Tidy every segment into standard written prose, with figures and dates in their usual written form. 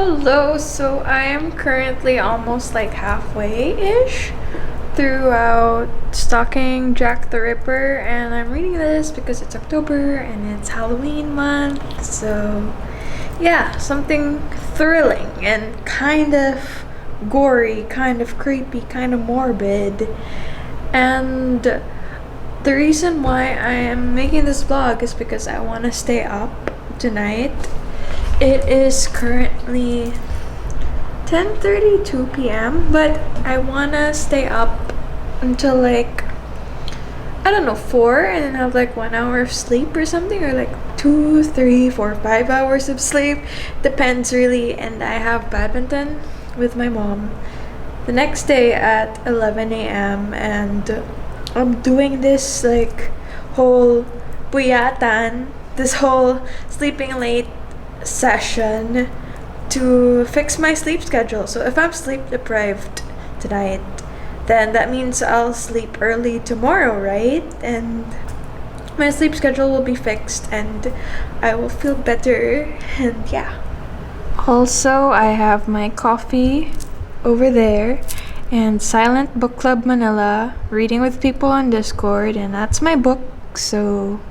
Hello, so I am currently almost like halfway-ish throughout Stalking Jack the Ripper, and I'm reading this because it's October and it's Halloween month, so yeah, something thrilling and kind of gory, kind of creepy, kind of morbid. And the reason why I am making this vlog is because I want to stay up tonight. It is currently 10:32 p.m. but I wanna stay up until like, I don't know, 4 and then have like 1 hour of sleep or something, or like 2, 3, 4, 5 hours of sleep. Depends really. And I have badminton with my mom the next day at 11 a.m. and I'm doing this like whole buyatan, this whole sleeping late session to fix my sleep schedule. So if I'm sleep deprived tonight, then that means I'll sleep early tomorrow, right? And my sleep schedule will be fixed and I will feel better. And yeah. Also, I have my coffee over there and Silent Book Club Manila, reading with people on Discord, and that's my book, so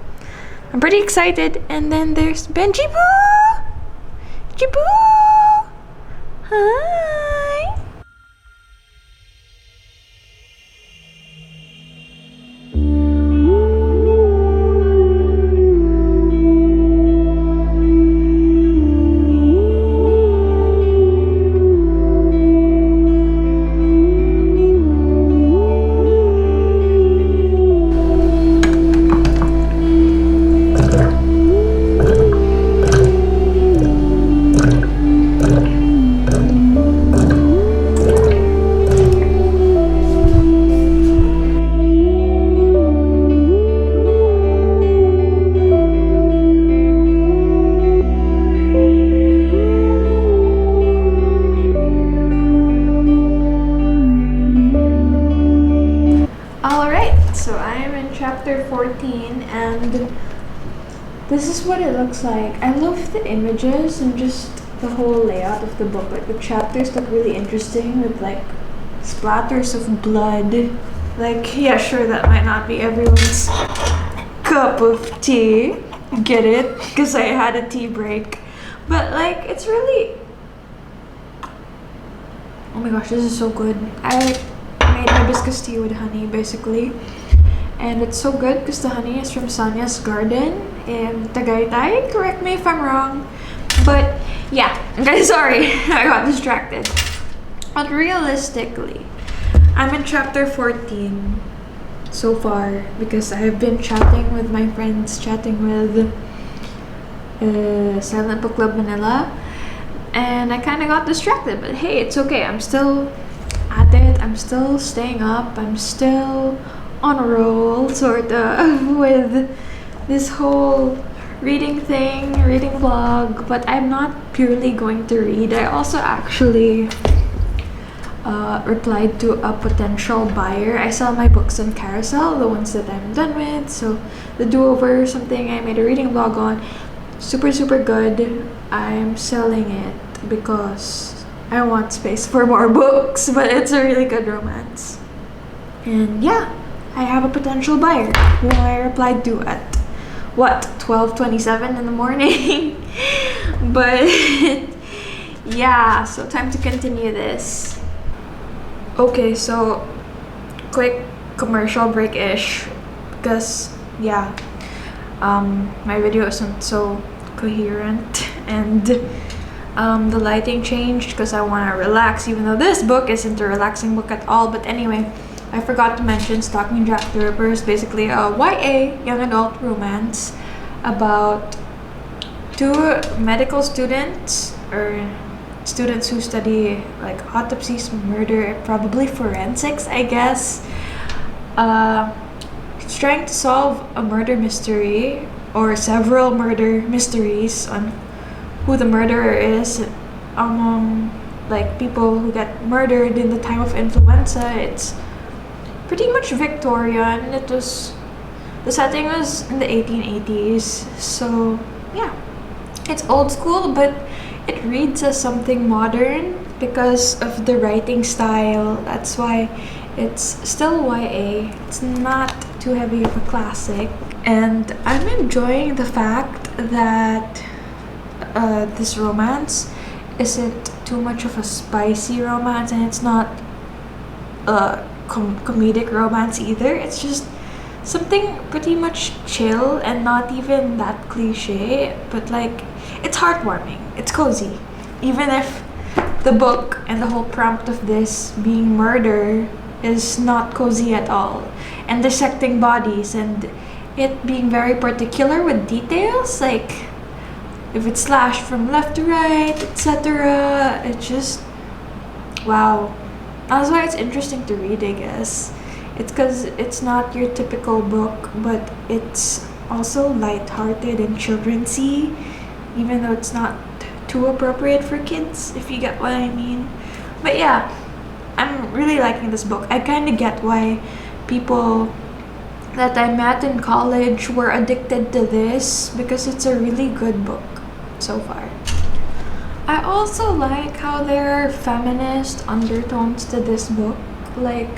I'm pretty excited. And then there's Benji Boo! Jiboo! Hi! So I am in chapter 14 and this is what it looks like. I love the images and just the whole layout of the book. Like the chapters look really interesting with like splatters of blood. Like, yeah, sure, that might not be everyone's cup of tea. Get it? Because I had a tea break. But like, it's really... Oh my gosh, this is so good. I made hibiscus tea with honey, basically. And it's so good because the honey is from Sonia's garden in Tagaytay. Correct me if I'm wrong. But yeah, okay, sorry, I got distracted. But realistically, I'm in chapter 14 so far because I've been chatting with my friends, chatting with Silent Book Club Manila. And I kind of got distracted, but hey, it's okay. I'm still at it. I'm still staying up. I'm still on a roll, sort of, with this whole reading thing, reading vlog. But I'm not purely going to read. I also actually replied to a potential buyer. I sell my books on Carousel, the ones that I'm done with. So the do-over, something I made a reading vlog on, super good. I'm selling it because I want space for more books, but it's a really good romance. And yeah, I have a potential buyer who I replied to at what, 12:27 in the morning. But yeah, so time to continue this. Okay, so quick commercial break-ish because yeah, my video isn't so coherent and the lighting changed because I want to relax, even though this book isn't a relaxing book at all. But anyway, I forgot to mention Stalking Jack the Ripper is basically a YA, young adult romance about two medical students, or students who study like autopsies, murder, probably forensics, I guess. Trying to solve a murder mystery or several murder mysteries on who the murderer is among like people who get murdered in the time of influenza. It's pretty much Victorian. The setting was in the 1880s, so yeah, it's old school, but it reads as something modern because of the writing style. That's why it's still YA. It's not too heavy of a classic. And I'm enjoying the fact that this romance isn't too much of a spicy romance, and it's not a comedic romance either. It's just something pretty much chill and not even that cliche, but like it's heartwarming, it's cozy. Even if the book and the whole prompt of this being murder is not cozy at all, and dissecting bodies and it being very particular with details, like if it's slashed from left to right, etc. It's just wow. That's why it's interesting to read, I guess. It's because it's not your typical book, but it's also lighthearted and childrency, even though it's not too appropriate for kids, if you get what I mean. But yeah, I'm really liking this book. I kind of get why people that I met in college were addicted to this, because it's a really good book so far. I also like how there are feminist undertones to this book. Like,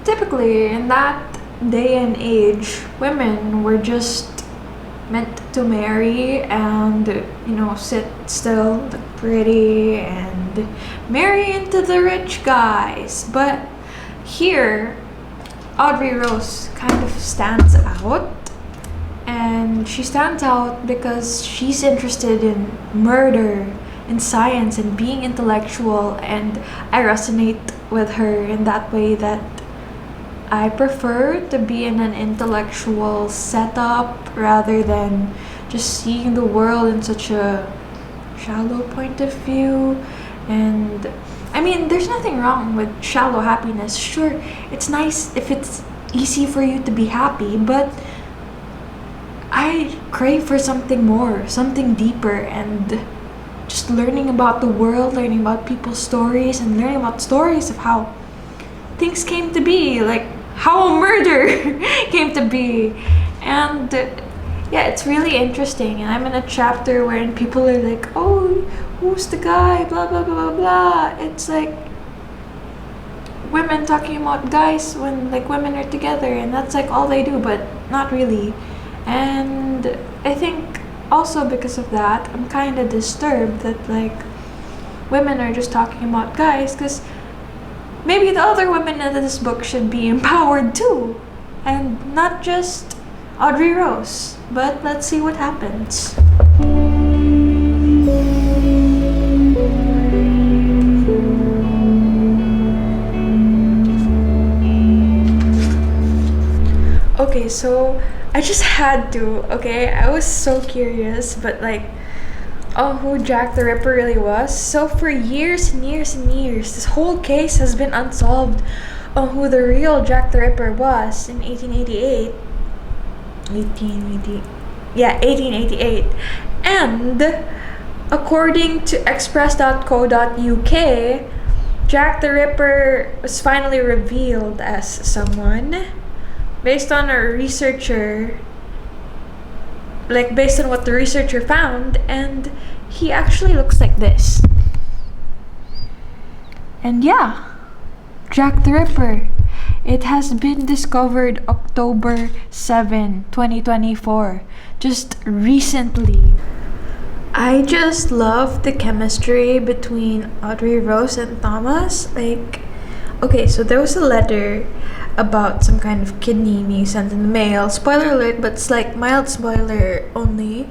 typically in that day and age, women were just meant to marry and, you know, sit still, look pretty, and marry into the rich guys. But here, Audrey Rose kind of stands out. And she stands out because she's interested in murder, in science, and being intellectual. And I resonate with her in that way, that I prefer to be in an intellectual setup rather than just seeing the world in such a shallow point of view. And I mean, there's nothing wrong with shallow happiness. Sure, it's nice if it's easy for you to be happy, but I crave for something more, something deeper, and just learning about the world, learning about people's stories, and learning about stories of how things came to be, like how a murder came to be. And yeah, it's really interesting. And I'm in a chapter wherein people are like, oh, who's the guy, blah blah blah blah blah. It's like women talking about guys when like women are together, and that's like all they do, but not really. And I think also because of that, I'm kind of disturbed that like women are just talking about guys, because maybe the other women in this book should be empowered too, and not just Audrey Rose. But let's see what happens. Okay, so I just had to, okay? I was so curious, but like, oh, who Jack the Ripper really was. So for years and years and years, this whole case has been unsolved on who the real Jack the Ripper was in 1888. 1888. And according to express.co.uk, Jack the Ripper was finally revealed as someone based on a researcher, like based on what the researcher found, and he actually looks like this. And yeah, Jack the Ripper. It has been discovered October 7, 2024, just recently. I just love the chemistry between Audrey Rose and Thomas. Like, okay, so there was a letter about some kind of kidney being sent in the mail. Spoiler alert, but it's like mild spoiler only.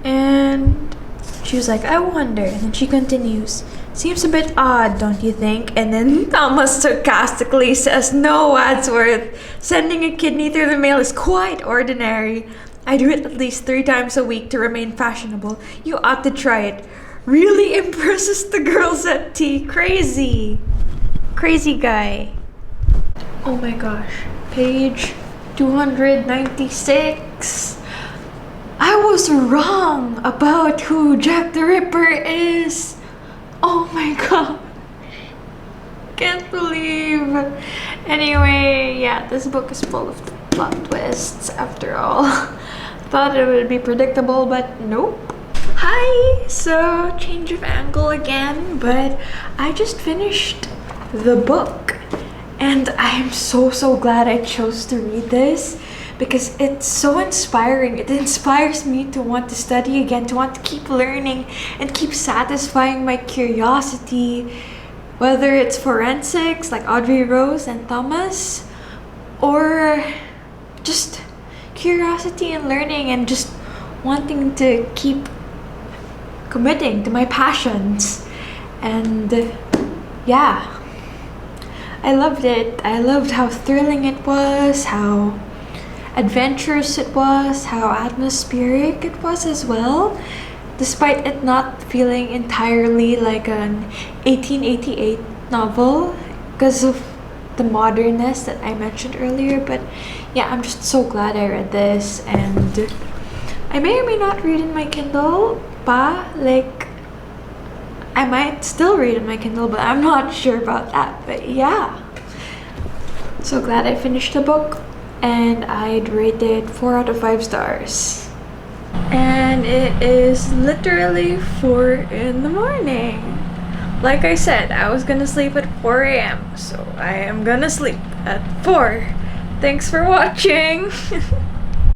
And she was like, I wonder. And then she continues, seems a bit odd, don't you think? And then Thomas sarcastically says, no, Wadsworth. Sending a kidney through the mail is quite ordinary. I do it at least 3 times a week to remain fashionable. You ought to try it. Really impresses the girls at tea. Crazy. Crazy guy. Oh my gosh. Page 296. I was wrong about who Jack the Ripper is. Oh my god. Can't believe. Anyway, yeah, this book is full of plot twists after all. Thought it would be predictable, but nope. Hi! So, change of angle again, but I just finished the book. And I am so glad I chose to read this because it's so inspiring. It inspires me to want to study again, to want to keep learning and keep satisfying my curiosity, whether it's forensics like Audrey Rose and Thomas, or just curiosity and learning and just wanting to keep committing to my passions. And yeah, I loved it. I loved how thrilling it was, how adventurous it was, how atmospheric it was as well, despite it not feeling entirely like an 1888 novel because of the modernness that I mentioned earlier. But yeah, I'm just so glad I read this, and I may or may not read in my Kindle, like I might still read in my Kindle, but I'm not sure about that. But yeah, so glad I finished the book, and I'd rate it 4 out of 5 stars. And it is literally 4 in the morning. Like I said, I was gonna sleep at 4 a.m. So I am gonna sleep at 4. Thanks for watching!